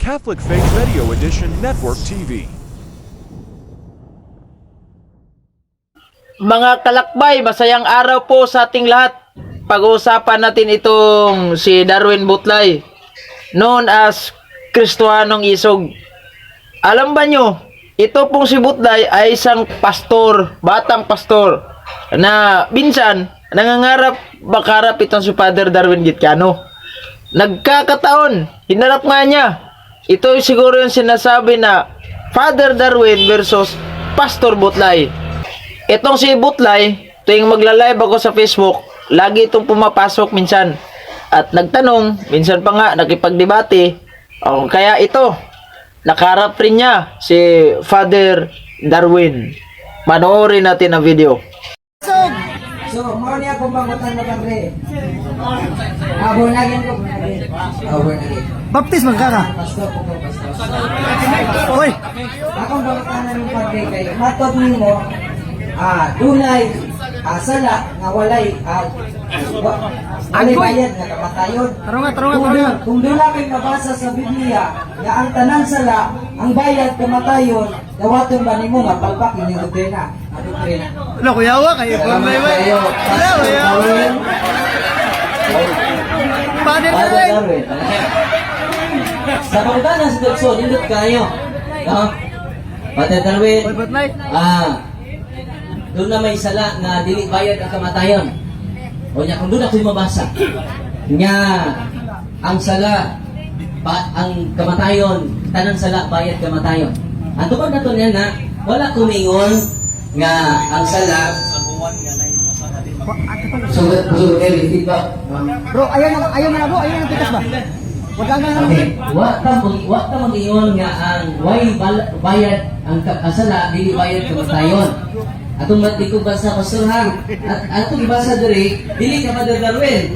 Catholic Faith Radio Edition Network TV. Mga kalakbay, masayang araw po sa ating lahat. Pag-uusapan natin itong si Darwin Butlay, known as Kristohanong Isog. Alam ba nyo, ito pong si Butlay ay isang pastor, batang pastor, na minsan nangangarap makarap itong si Father Darwin Gitcano. Nagkakataon, hinarap nga niya. Ito siguro yung sinasabi na Father Darwin versus Pastor Butlay. Itong si Butlay, tuwing magla-live ako sa Facebook, lagi itong pumapasok minsan. At nagtanong, minsan pa nga nakipagdebate. Kaya ito, nakaharap rin niya si Father Darwin. Panoorin natin ang video. So, mau niya akong bangutan na kami. Bunagin ko, bunagin. Bunagin. Baptis magkaka. Pastor po ko, pastor. Oy, Akong bangutan na ng pagre kay matod nimo, dunay, sala, nga walay, bayad nga kamatayon. tarunga. Kung doon kay mabasa sa Biblia, nga ang tanan sala, ang bayad kamatayon, dawaton ba nimo nga palpak ini doktrina? Doktrina. Wala kuyawa kayo. Wala kuyawa. Father Darwin. Sa pagkakita ng sitwasyon, indot kayo. Father Darwin, Oy, Butlay. doon na may sala na dili bayad ang kamatayon. O niya, kung doon ako'y mabasa, nga, ang sala, ang kamatayon, tanang sala, bayad kamatayon. Ang tukod na to niya na, wala kumingon nga ang sala, so kayo, feedback. Bro, ayaw na bro, ayaw na tikas ba? Wala na. Okay. Wa ta mag-ingon nga ang bayad ang sala dili bayad kamatayon. Atong di ko basa pastorhan. At atong ibasa diri dili ka Father Darwin.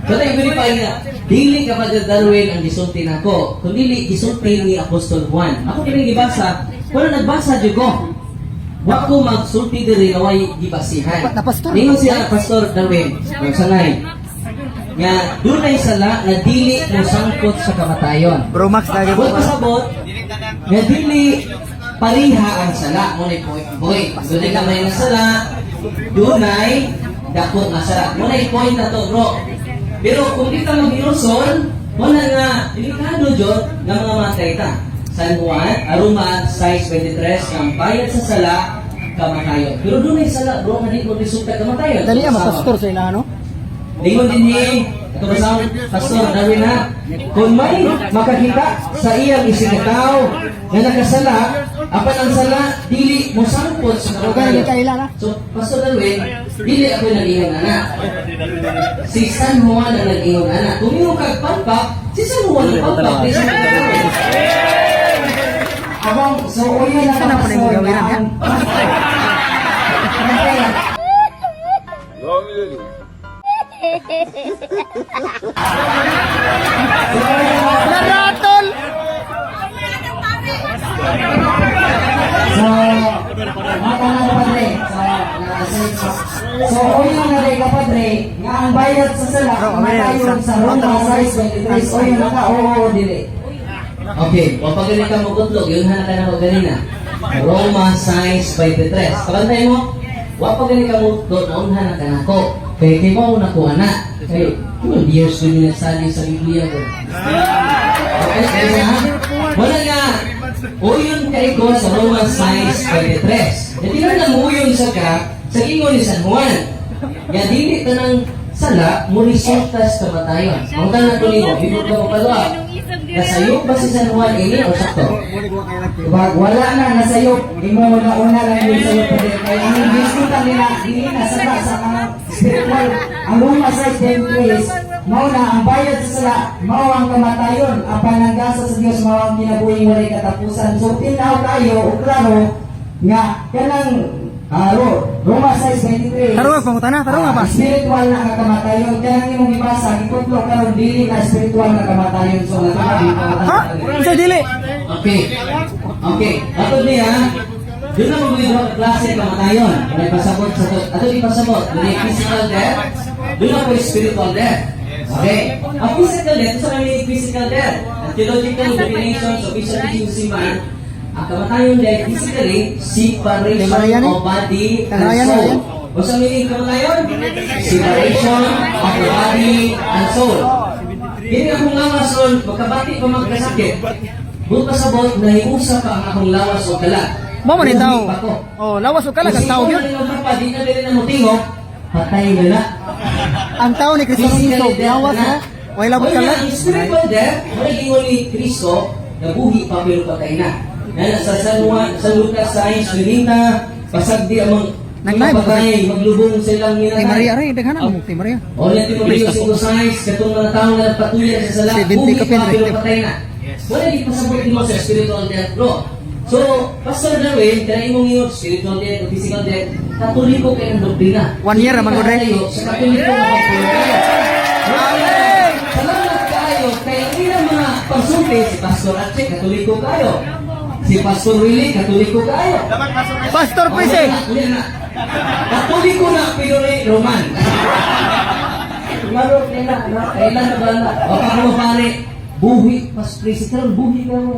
Kada i-verify nga dili ka Father Darwin ang gisulti nako. Kun dili gisulti ni Apostol Juan. Ako kini gibasa, wala nagbasa jud ko. Wa ko magsulti diri nga way gibasihan. Na pastor. Ningon siya Pastor Darwin. Sanay. Nga dunay sala na dili mo sangkot sa kamatayon. Bro Max lagi Huwag pasabot, nga dili pariha ang sala. Muna'y boy. Dunay kamay ng sala, dunay dakot na sala. Muna'y point na to, bro. Pero kung di ka mag-ilusol, wala nga, delikado dyan ng mga matay ta. San Juan, Aruman, size 23, ang bayad sa sala, kamatayon. Pero dunay sala, bro, nga di mo resulta kamatayon. Dali ang pastor sa ina no? Lingon din ni ito ba Pastor Darwin na kung may makakita sa iyang isinitaw na nakasala apan ang sala dili mo sangkot sa kamatayon. So Pastor Darwin, dili ako nag-iyon anak. Si San Juan ang nag-iyon anak. Kung yung kagpalpak, si San Juan ang palpak. Di San Juan. Abang, so uya na Sana pa rin mo gawin yan. Naratol! So, uya na rin kapadre, nga ang bayad sa sala, kamatayon sa Roma, size 23, uya na ka, oo, dili. Okay, kapag ka magutlog, yun na na mo ganina. Roma size 23. Kapantay mo, wapag ka magutlog, naunhan na ka na ko. Kaya kayo mo na ko anak. Kayo, 2 years ko nila sali sa Biblia ko. Okay, kaya ha? Wala nga. Uyon kayo ko sa Roma size 23. Hindi na namuyon sa ka, sa ingon ni San Juan. Nga dili ka ng sala, murisultas kamatayon. Ang tanong ko niyo, bibig ka mo pagawa. Nasayok ba si San Juan ini o sakto? Wala na, nasayop. Imo na una lang yung sayop pa rin. Kaya ang diskutan nila, hindi na sa mga spiritual. Ang Roma size 23, mao na ang bayad sa sala, mao ang kamatayon. Ang pananggasa sa Diyos, mao ang kinabuhi walay katapusan. So, tinaw tayo, o klaro, nga, kanang Roma size 23. Tarunga pangutana, tarunga pa. Spiritual na kamatayon. Kaya ang imong ibasa, ikutlo karon dili na spiritual na kamatayon. So, Ha? Isa dili. Okay. Okay. Ato niya, yun na mga klase ng kamatayon. May pasabot sa to. Ato di pasabot. May physical death. Doon na po spiritual death. Okay. Ang physical death, sa may physical death. theological definitions of visual teaching si man, ang kamatayon dahil physically, separation of body and soul. O sa meaning kamatayon? Separation of the body and soul. Hindi akong lawas ron, magkabati pa magkasakit. Buta sa bot, nahiusa pa ang akong lawas o kalat. Mo man itaw. Oh, lawas o kala kang tao yun. yun. Di na din na mutingo, patay na. Ang tao ni Kristo Kristo, lawas mo. Way labot ka lang. Ang spiritual death, maliging ni Kristo, nabuhi pa pero patay na. Yan sa Lucas 6:20, pasagdi ang Nagnay, patay, maglubong silang Kay minatay. Maria rin, daghan mo kay Maria. O yan din mo rin yung 5:6, katong mga tao na nagpatuloy sa sala, 70 buhi ka pa pinrect. pero patay na. Wala di pasabot mo sa spiritual death, bro. So, Pastor Darwin, kaya imong yung spiritual death o physical death, katoliko kayo ng doktrina. 1 year naman ko rin. Sa katoliko na pagpulo kayo. Salamat kayo, kaya ilang mga pagsulti, si Pastor Ache, katoliko kayo. Si Pastor Willie, katoliko kayo. Pastor Prise. Katoliko na, pero Roman. Lalo, kailan na ba na? Baka mo pare, buhi, Pastor Prise, buhi ka mo.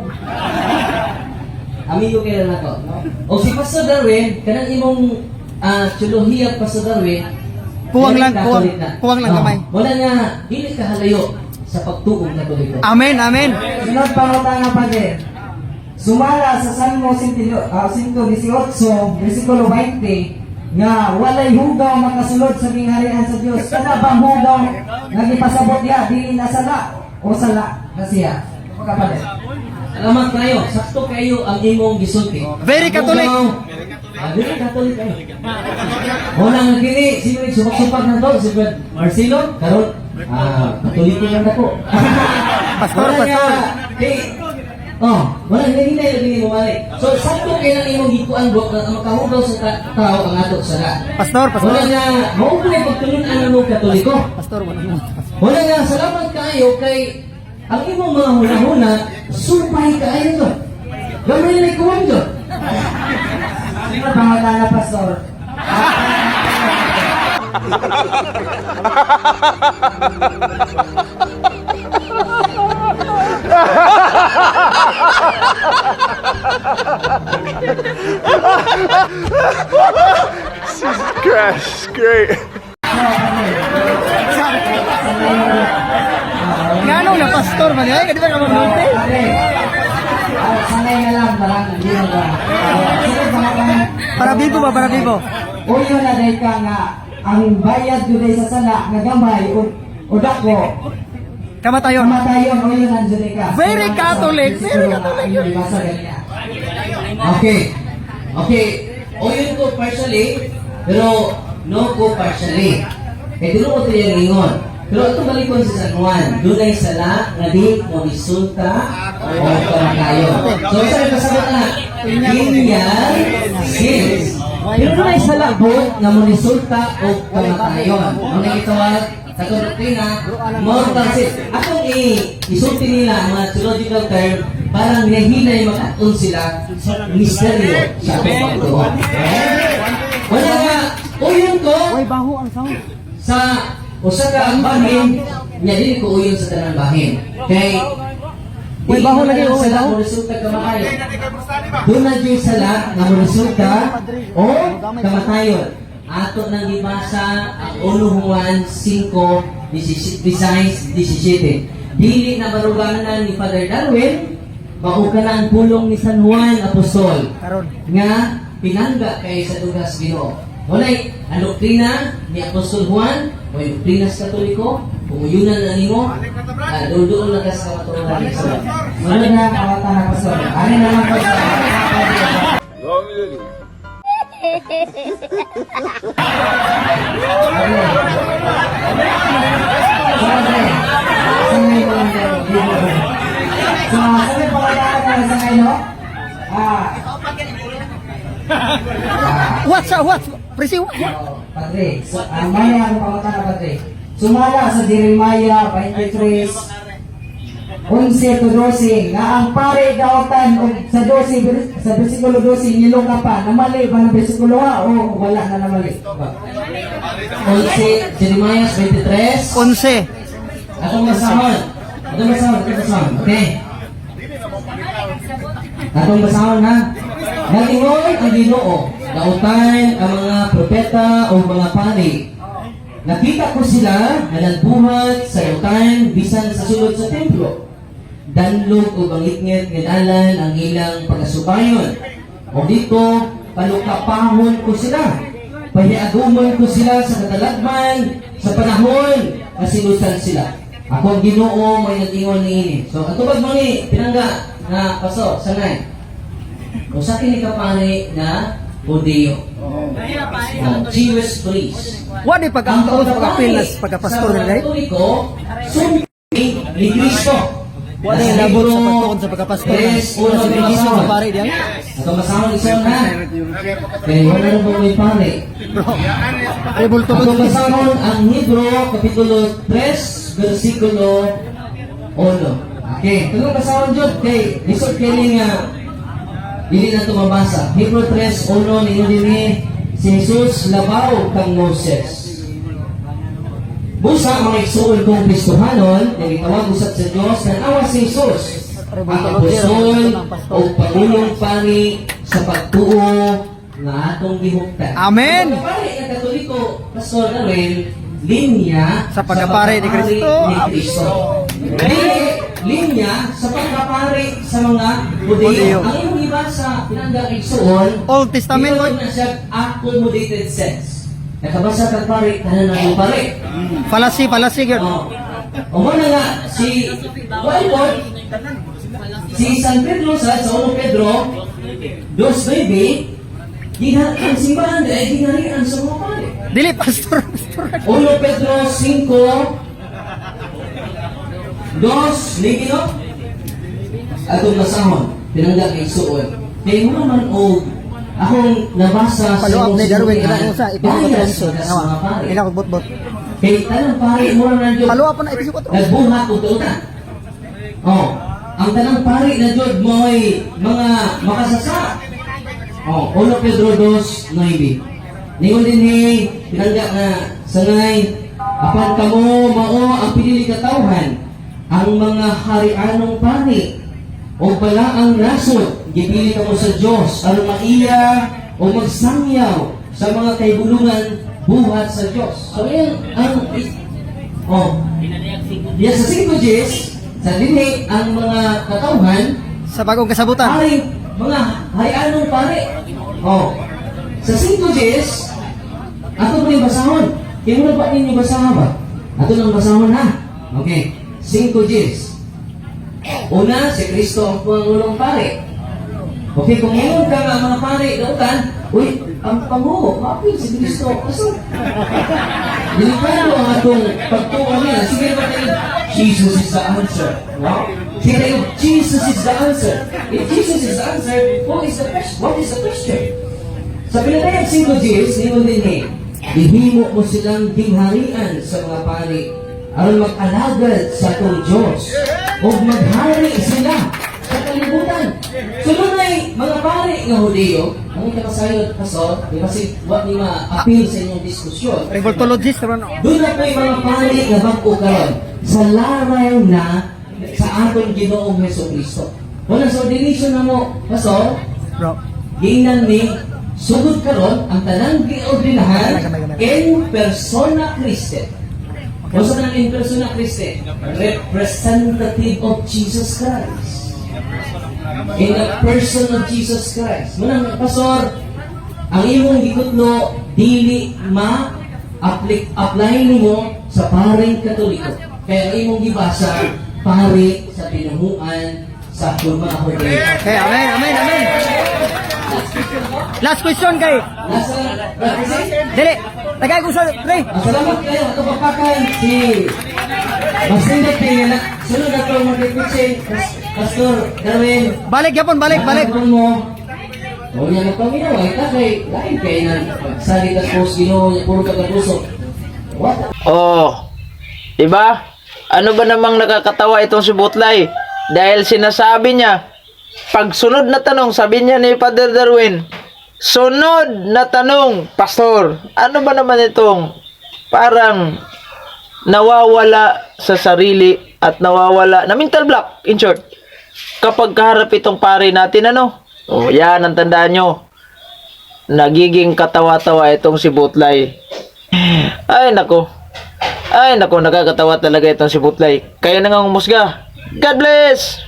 Amigo kayo na to. O si Pastor Darwin, kanang imong tsuluhiya Pastor Darwin, Kuwang lang, Catholic na. kuwang lang kamay. Wala nga, hindi ka halayo sa pagtuong Katoliko. Amen, amen. Sunod pangutana pa din. Sumala sa Salmo 118, versikulo 20, nga walay hugaw makasulod sa gingharian sa Dios. Kana bang hugaw nga gipasabot niya dili na sala o sala na siya? Kapalit. Salamat kayo, sakto kayo ang imong gisulti. Very Catholic. Very Catholic kayo. Wala nga kini, sino yung sumak-supak na to? Si Brad Marcelo, karon, Katoliko lang ako. Pastor, Wala nga, pastor. wala hindi na yung mo mali. So, sakto kayo ng imong gikuan bro, na makahugaw sa tao ang ato sa Pastor, pastor. wala nga, maugulay pagtulunan ng Katoliko. Pastor, wala mo. Wala nga, salamat kayo kay ang imong mga huna-huna, supay kayo to. Gamay na ikuwan to. Sunod pangutana, Pastor. Crash, great. Ngano na pastor man ay kadi ba ka magluti? Sanay na lang, parang hindi na ba. Sunod pangutana. Para bibo ba, para bibo? Uyo na dahil ka nga, ang bayad doon sa sala, nga gamay, o dako, Kamatayon. kamatayon, uyo na dyan ka. Very Catholic, very Catholic. Okay. Okay. O yun ko partially, pero no ko partially. Kaya dito ko ito yung ingon. Pero ito balikon sa San Juan. Doon ay sala, nga di mo isulta o kamatayon. So, isa rin kasagot na, Linear sins. Pero doon ay sala po nga mo isulta o kamatayon. Ang nagitawag, sa doktrina, mortal sins. Atong isulti nila, mga theological term, parang nahinay mag-atun sila sa misteryo sa pagtuon. Wala nga, uyon ko Oy, baho ang sound. sa usa ka ang bahin, niya din ko uyon sa tanang bahin. Kay Uy, baho lagi, uy, baho. Resulta kamatayon. Doon na dyan sala nga mo resulta o kamatayon. Ato nang ibasa ang 1 Juan 5:16-17. Dili na maruganan ni Father Darwin, mauka na ang pulong ni San Juan Apostol Karon. nga pinangga kay sa dugas Ginoo. Walay ang doktrina ni Apostol Juan, o yung doktrina sa Katoliko, pumuyunan na nimo, doon na ka sa maturunan ni Isa. Sunod na pangutana, Pastor. Ano naman po sa Sanay ko lang kayo. So, sunod pangutana ka sa ngayon, What? Presi what? Padre, ang maya ang pangutana, Padre. Sumala sa Jeremiah 23, 11-12, nga ang pare daotan sa 12, sa versikulo 12, nilong ka pa, namali ba ng versikulo o wala na namali? 11, Jeremiah 23, 11. atong masahon. Okay? Atong basahon ha. Nagingon ang Ginoo, nautan ang mga propeta o mga pari. Nakita ko sila na nagbuhat sa utan bisan sa sulod sa templo. Danlog o bangitngit nginalan ang ilang pagasubayon. O dito, palukapahon ko sila. Pahiagumon ko sila sa katalagman, sa panahon na sinusan sila. Ako ang Ginoo may natingon niini. So, ato ba mga pinangga na paso, sanay? Kung sa akin ikapani na Hudeo. Jewish priest. Wa di pag-angkot sa pag-apil na pagkapastor na dahil. Sumpi ni Kristo. Wa di labot sa pagtuon sa pagkapastor na. Wala si Kristo sa pare diyan. Ito masama ni Son ha. Kaya wala na po may pare. Rebol to Ito masama ang Hebro, Kapitulo 3, versikulo 1. Okay, ito masama dyan. Okay, lisod kayo nga dili na ito mabasa. Hebrew 3:1 ninyo din si Jesus labaw kang Moses. Busa mga igsuon kong Kristohanon, na itawag usap sa Diyos, na awa si Jesus. Ang apostol o pangulong pari sa pagtuo nga atong gihuptan. Amen. Ang pagkapari ng Katoliko, Pastor Darwin, linya Sa pagkapari ni Kristo. Linya sa pagkapari sa mga Hudyo. Hudyo. Ang iyong iba sa pinanggang igsuon, Old Testament. ito na siya accommodated sense. Nakabasa kang pari, tanan na yung pari. Palasi gyud. O mo na nga, si Walport, si San Pedro sa 1 Pedro, 2:9, ang simbahan ay ginarian sa mga pari. Dili pastor. 1 Pedro 5, 2, ligino, atong nasahon, pinangga kay suon. Kaya mo naman o, akong nabasa sa Follow up ni Darwin susunan, kada usa bias ipinakotronso. sa mga pari. Ila ko bot. Kaya tanang pari mo na Diyos, Follow up na ipinakotronso. nagbuhat o tuutan. Oh, ang tanang pari na Diyos mo ay mga makasasa. Oh, 1 Pedro 2:9. Ningon din ni pinangga na sanay, apan kamo mao ang pinili katawhan, ang mga harianong pari o balaang nasod, gipili kamo sa Diyos aron maiya o magsangyaw sa mga kaibulungan buhat sa Diyos. So yan ang yes, sa 5 Gs, sa dinhi ang mga katawhan Sa bagong kasabutan. pare, mga harianong pare. Sa 5 Gs, ato po yung basahon. Kaya mo na ba ninyo basahan ba? Ato lang basahon ha. Okay. 5 Gs. Una, si Kristo ang pangulong pare. Okay, kung ngayon ka nga mga pare, dautan, uy, ang panguho, mapil si Kristo. Kaso, delikado ang atong pagtuwa nila. Sige ba tayo, Jesus is the answer. No? Sige tayo, Jesus is the answer. If Jesus is the answer, what is the question? Sa pinatayang 5 Gs, ningon din ihimo mo silang dingharian sa mga pari aron mag-alagad sa atong Diyos o maghari sila sa kalibutan. Sunod na mga pari nga Hudyo, ang ikakasayod, Pastor, di kasi what ni ma-appeal sa inyong diskusyon. Revoltologist ron. Doon na po yung mga pari nga bago karon sa laray na sa aton Ginoong Jesucristo. Wala sa ordination na mo, Pastor, Bro. ginan ni sugod karon ang tanang giordinahan in persona Christi. Kung sa tanang in persona Christi, representative of Jesus Christ. In the person of Jesus Christ. Munang pastor, ang imong gikutlo dili ma-apply nimo sa paring Katoliko. Kaya ang imong gibasa pare sa pinamuan sa Purma Hudyo. Okay, amen. Last question kay. Nasa Dili. Tagay ko sa pre. salamat kayo. Ito papakay si Masindat na sunod na ito mag-pitching Pastor Darwin. Balik yapon, balik. Nakakapon mo. O yan ang Panginoon. Ito kay lain kayo na salita po Ginoo niya puro kagapuso. What? Oh, diba? Ano ba namang nakakatawa itong si Butlay? Dahil sinasabi niya, pag sunod na tanong, sabi niya ni Father Darwin, sunod na tanong, Pastor, ano ba naman itong parang nawawala sa sarili at nawawala na mental block, in short. kapag kaharap itong pare natin, ano? O, yan ang tandaan nyo. Nagiging katawa-tawa itong si Butlay. Ay, nako. Ay, nako, nakakatawa talaga itong si Butlay. Kaya na nga humusga. God bless!